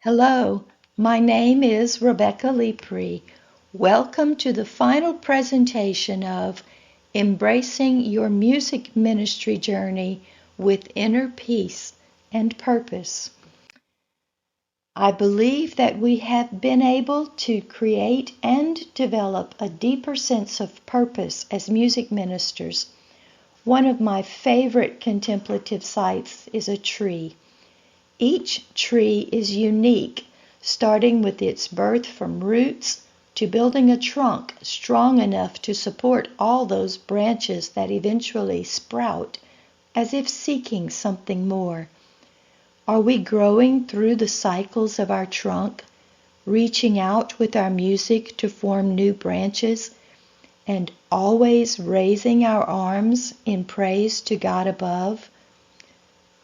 Hello, my name is Rebecca Lepre. Welcome to the final presentation of Embracing Your Music Ministry Journey with Inner Peace and Purpose. I believe that we have been able to create and develop a deeper sense of purpose as music ministers. One of my favorite contemplative sites is a tree. Each tree is unique, starting with its birth from roots to building a trunk strong enough to support all those branches that eventually sprout, as if seeking something more. Are we growing through the cycles of our trunk, reaching out with our music to form new branches, and always raising our arms in praise to God above?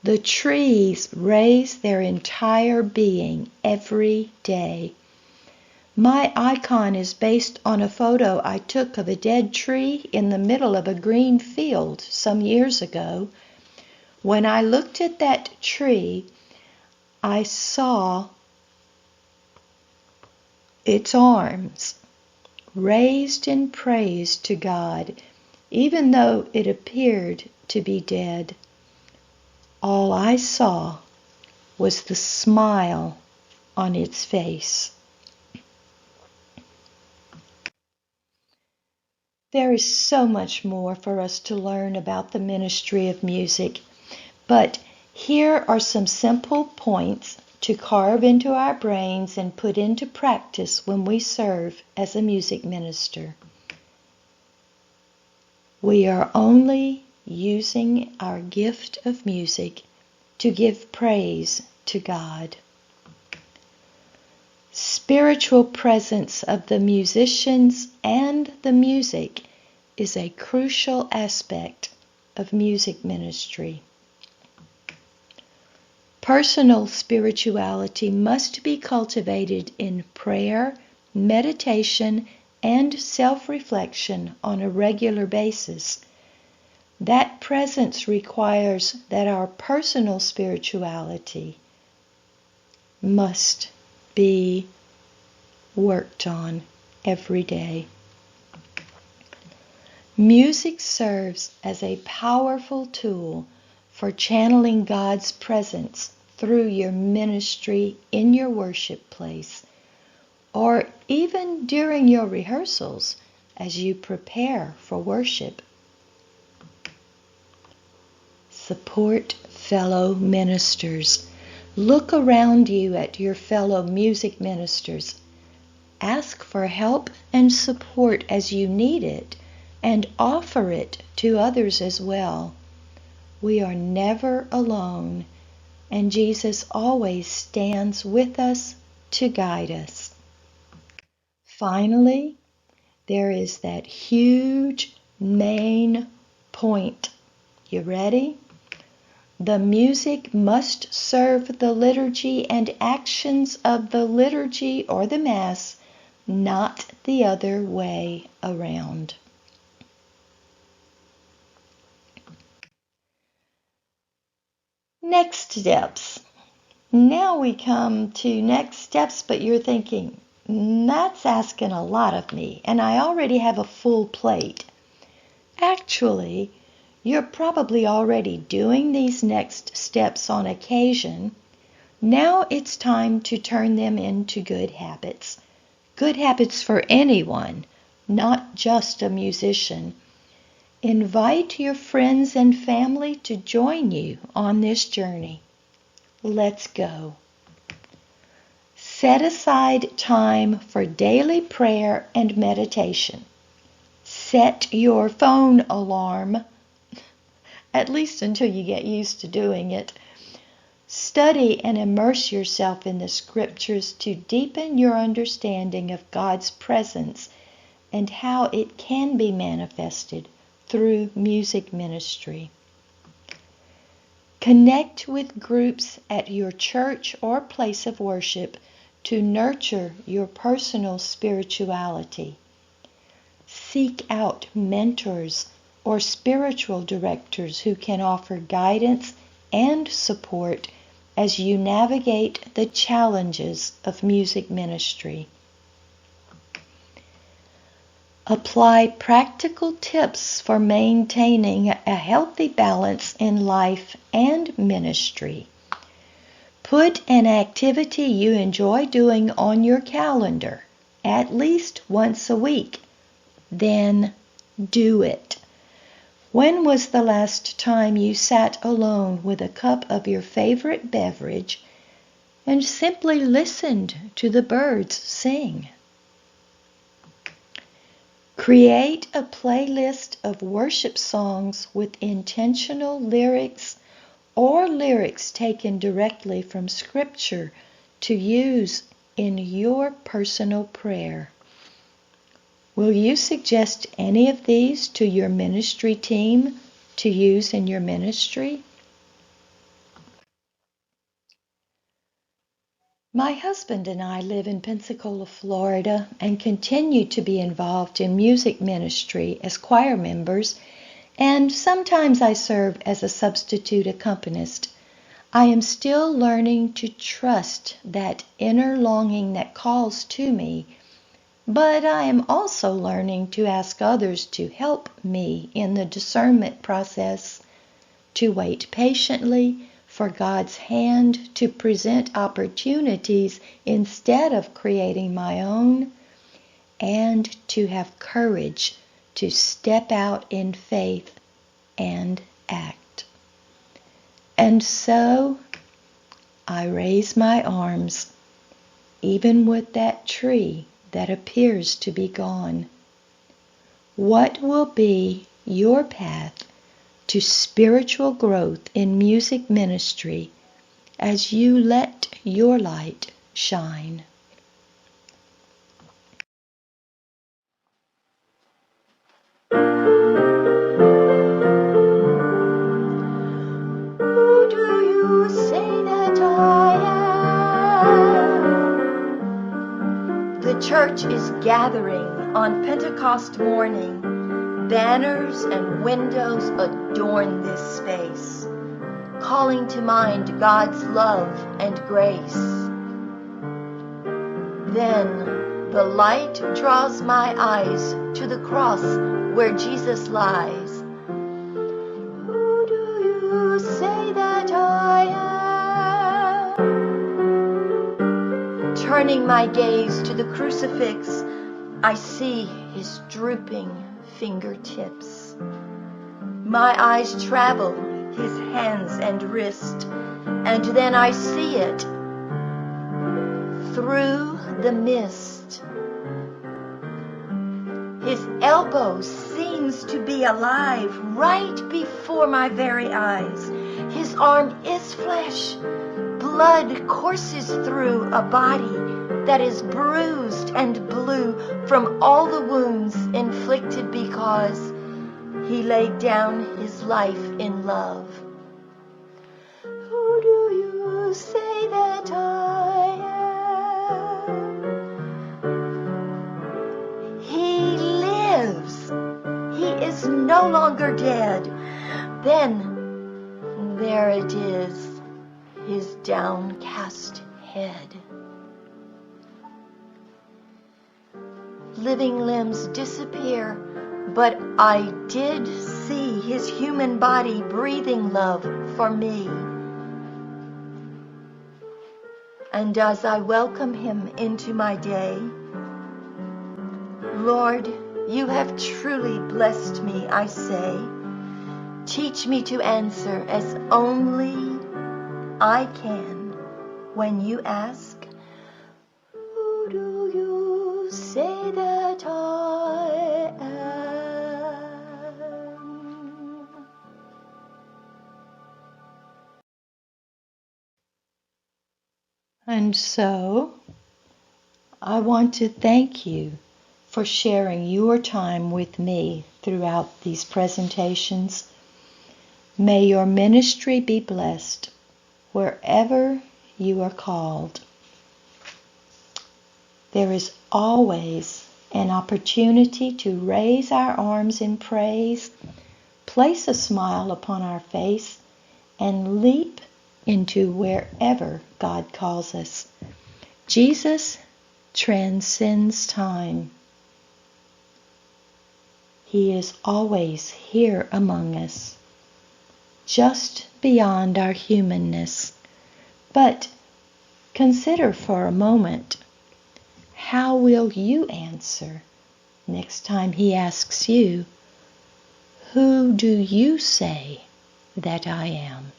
The trees raise their entire being every day. My icon is based on a photo I took of a dead tree in the middle of a green field some years ago. When I looked at that tree, I saw its arms raised in praise to God, even though it appeared to be dead. All I saw was the smile on its face. There is so much more for us to learn about the ministry of music, but here are some simple points to carve into our brains and put into practice when we serve as a music minister. We are only using our gift of music to give praise to God. Spiritual presence of the musicians and the music is a crucial aspect of music ministry. Personal spirituality must be cultivated in prayer, meditation, and self-reflection on a regular basis. That presence requires that our personal spirituality must be worked on every day. Music serves as a powerful tool for channeling God's presence through your ministry in your worship place, or even during your rehearsals as you prepare for worship. Support fellow ministers. Look around you at your fellow music ministers. Ask for help and support as you need it, and offer it to others as well. We are never alone, and Jesus always stands with us to guide us. Finally, there is that huge main point. You ready? The music must serve the liturgy and actions of the liturgy or the Mass, not the other way around. Next steps. Now we come to next steps, but you're thinking, that's asking a lot of me, and I already have a full plate. Actually, you're probably already doing these next steps on occasion. Now it's time to turn them into good habits. Good habits for anyone, not just a musician. Invite your friends and family to join you on this journey. Let's go. Set aside time for daily prayer and meditation. Set your phone alarm, at least until you get used to doing it. Study and immerse yourself in the scriptures to deepen your understanding of God's presence and how it can be manifested through music ministry. Connect with groups at your church or place of worship to nurture your personal spirituality. Seek out mentors or spiritual directors who can offer guidance and support as you navigate the challenges of music ministry. Apply practical tips for maintaining a healthy balance in life and ministry. Put an activity you enjoy doing on your calendar at least once a week. Then do it. When was the last time you sat alone with a cup of your favorite beverage and simply listened to the birds sing? Create a playlist of worship songs with intentional lyrics or lyrics taken directly from Scripture to use in your personal prayer. Will you suggest any of these to your ministry team to use in your ministry? My husband and I live in Pensacola, Florida, and continue to be involved in music ministry as choir members, and sometimes I serve as a substitute accompanist. I am still learning to trust that inner longing that calls to me, but I am also learning to ask others to help me in the discernment process, to wait patiently for God's hand to present opportunities instead of creating my own, and to have courage to step out in faith and act. And so I raise my arms, even with that tree that appears to be gone. What will be your path to spiritual growth in music ministry as you let your light shine? Who do you say that I am? The church is gathering on Pentecost morning. Banners and windows adorn this space, calling to mind God's love and grace. Then the light draws my eyes to the cross where Jesus lies. Who do you say that I am? Turning my gaze to the crucifix, I see his drooping fingertips. My eyes travel his hands and wrist, and then I see it through the mist. His elbow seems to be alive right before my very eyes. His arm is flesh. Blood courses through a body that is bruised and blue from all the wounds inflicted because he laid down his life in love. Who do you say that I am? He lives. He is no longer dead. Then there it is, his downcast head. Living limbs disappear, but I did see his human body breathing love for me. And as I welcome him into my day, Lord, you have truly blessed me, I say. Teach me to answer as only I can when you ask, who do you say that I am? And so, I want to thank you for sharing your time with me throughout these presentations. May your ministry be blessed wherever you are called. There is always an opportunity to raise our arms in praise, place a smile upon our face, and leap into wherever God calls us. Jesus transcends time. He is always here among us, just beyond our humanness. But consider for a moment, how will you answer next time He asks you, "Who do you say that I am?"